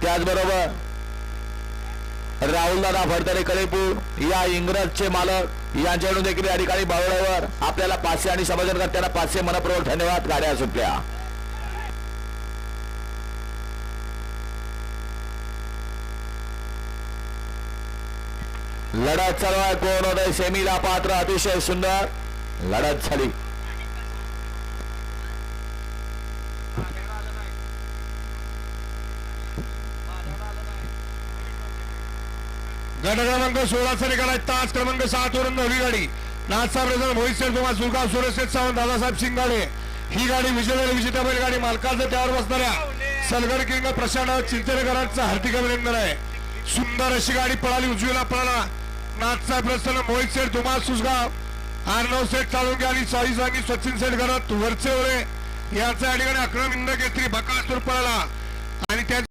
त्याचबरोबर राहुलदादा फडतरे कलेपूर या इंग्रजचे मालक यांच्याकडून देखील या ठिकाणी बावळ्यावर आपल्याला 500 आणि समाजकर्त्यांना 500 मनपूर्वक धन्यवाद. गाड्या सुटल्या. लढत चालू आहे. कोण होते सेमीला पात्र. अतिशय सुंदर लढत झाली. गट क्रमांक 16 निघाला. तास क्रमांक 7 वरून नवली गाडी नाथसाहेब रेजर मोहित शेठ तुम्हा सुलगाव सुरेश सावंत दादासाहेब सिंगाडे ही गाडी विजेता बैलगाडी मालकाचं त्यावर बसणाऱ्या सलगर किंग प्रशांत चिंचनेकरांचं हार्दिक अभिनंदन आहे. सुंदर अशी गाडी पळाली. उजवीला पळाला नाथसाहेब रस्त्यानं मोहित शेठ तुम्हा सुसगाव आर्नव शेठ चालून आणि चाळीस वांगी सचिन शेठ करत वरचे ओळे यांचा या ठिकाणी अक्रम इंद केसरी बकासूर पळाला आणि त्या